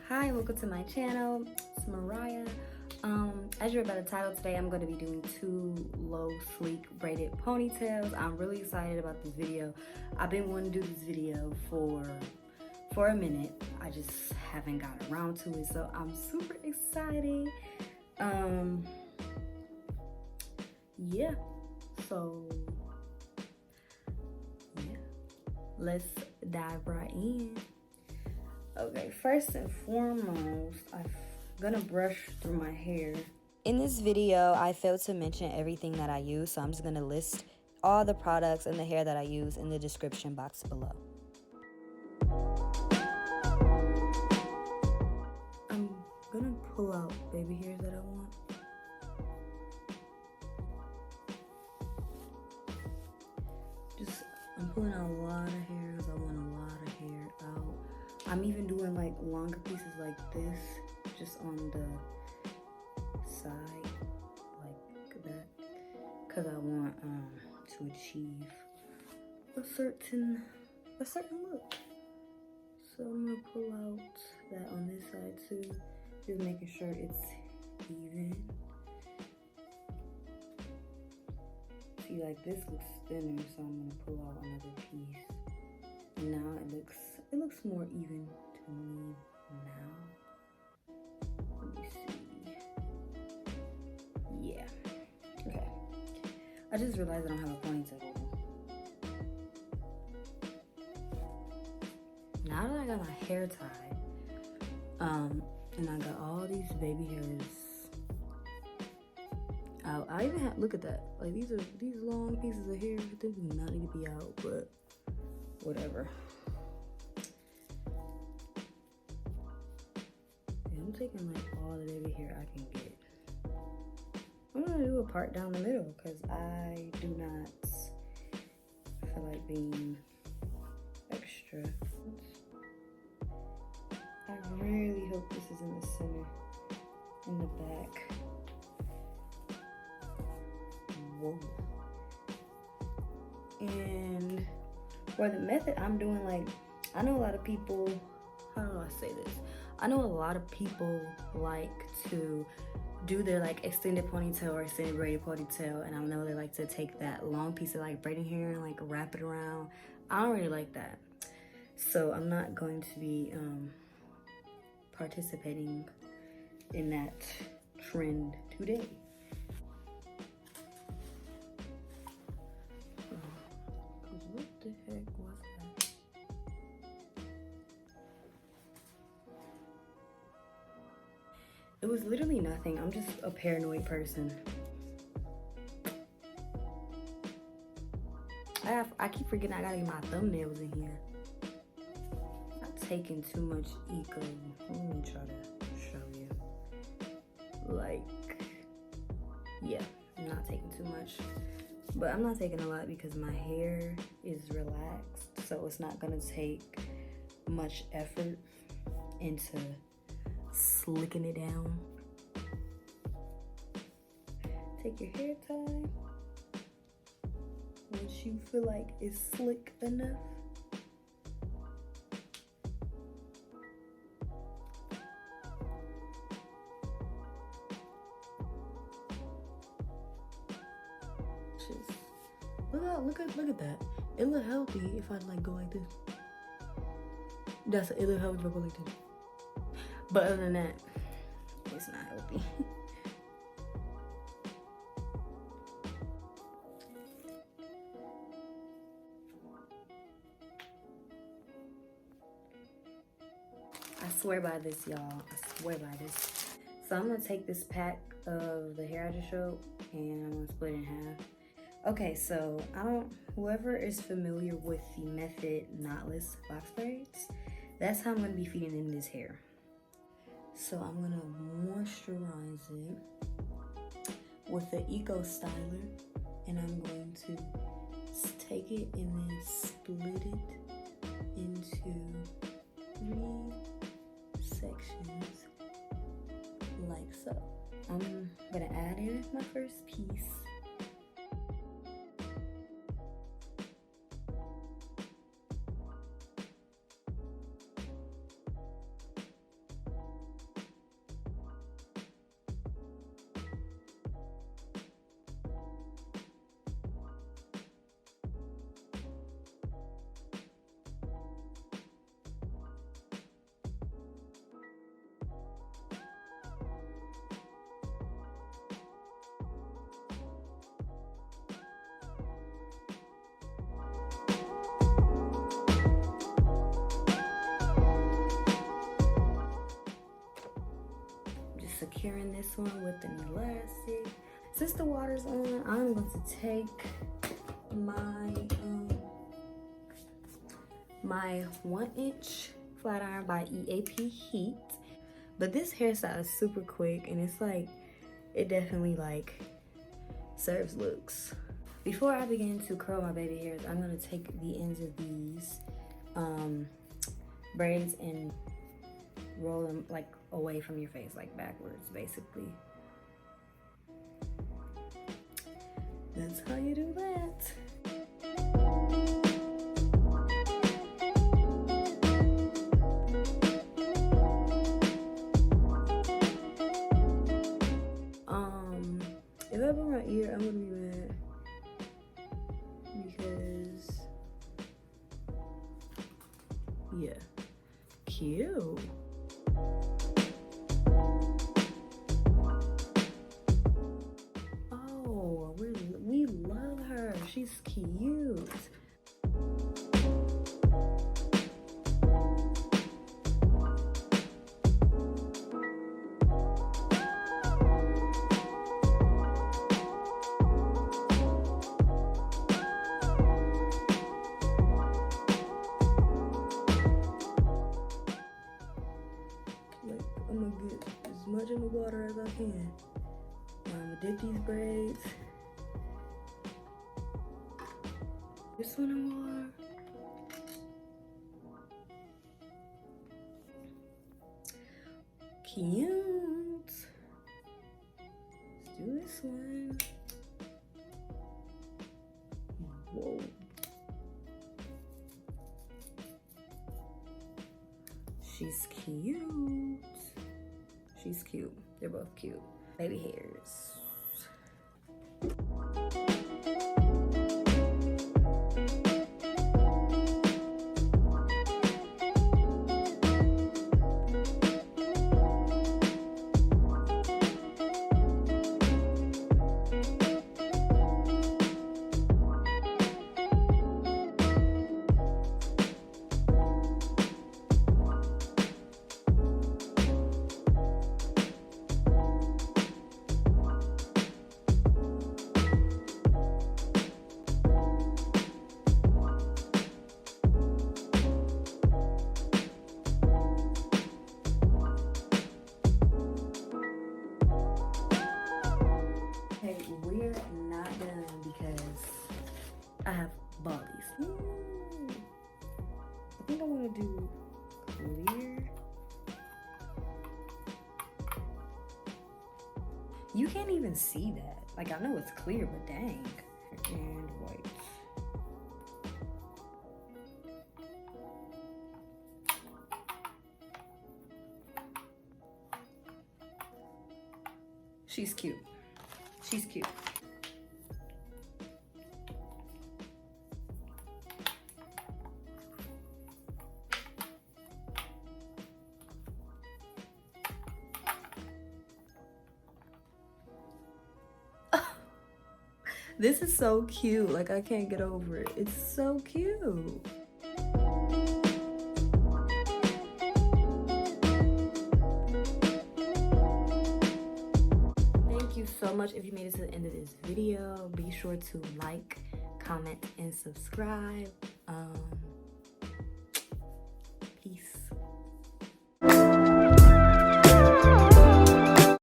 Hi, welcome to my channel. It's Mariah. As you read by the title, today I'm going to be doing 2 low sleek braided ponytails. I'm really excited about this video. I've been wanting to do this video for a minute. I just haven't got around to it, so I'm super excited. Yeah, so yeah, let's dive right in. Okay, first and foremost, I'm gonna brush through my hair. In this video, I failed to mention everything that I use, so I'm just gonna list all the products and the hair that I use in the description box below. I'm gonna pull out baby hairs that I want. I'm pulling out a lot of hairs. I want a lot of hair out. I'm even doing like longer pieces like this, just on the side, like that, because I want to achieve a certain look. So I'm gonna pull out that on this side too, just making sure it's even. See, like this looks thinner, so I'm gonna pull out another piece. And now it looks more even to me now. Let me see. Yeah. Okay. I just realized I don't have a ponytail. Now that I got my hair tied, and I got all these baby hairs out. I even have, look at that. Like these long pieces of hair, they do not need to be out, but whatever. Yeah, I'm taking like all the baby hair I can get. I'm gonna do a part down the middle because I do not feel like being extra. I really hope this is in the center, in the back. Whoa. And for the method I'm doing, like, I know a lot of people, how do I say this? I know a lot of people like to do their like extended ponytail or extended braided ponytail, and I know they like to take that long piece of like braiding hair and like wrap it around. I don't really like that. So I'm not going to be participating in that trend today. What the heck was that? It was literally nothing. I'm just a paranoid person. I keep forgetting I gotta get my thumbnails in here. Not taking too much eco. Let me try to show you. Like, yeah, I'm not taking too much. But I'm not taking a lot because my hair is relaxed, so it's not gonna take much effort into slicking it down. Take your hair tie. Once you feel like it's slick enough, just look at that. It look healthy if I like go like this. It look healthy if I go like this. But other than that, it's not healthy. I swear by this, y'all. I swear by this. So I'm gonna take this pack of the hair I just showed and I'm gonna split it in half. Okay, so whoever is familiar with the method knotless box braids, that's how I'm gonna be feeding in this hair. So I'm gonna moisturize it with the Eco Styler, and I'm going to take it and then split it into 3 sections, like so. I'm gonna add in my first piece. securing this one with an elastic. Since the water's on, I'm going to take my 1-inch flat iron by EAP Heat. But this hairstyle is super quick, and it's like, it definitely like serves looks. Before I begin to curl my baby hairs, I'm gonna take the ends of these braids and roll them like away from your face, like backwards, basically. That's how you do that. If I put my ear, I'm gonna be mad because, yeah, cute. Oh, we love her. She's cute. I'm gonna get as much in the water as I can. I'm gonna dip these braids. This one in water. Cute. Let's do this one. Whoa. She's cute. She's cute. They're both cute. Baby hairs. We're not done because I have ballies. I think I want to do clear. You can't even see that. Like, I know it's clear, but dang. And white. She's cute. She's cute. This is so cute. Like, I can't get over it. It's so cute. Thank you so much. If you made it to the end of this video, be sure to like, comment, and subscribe.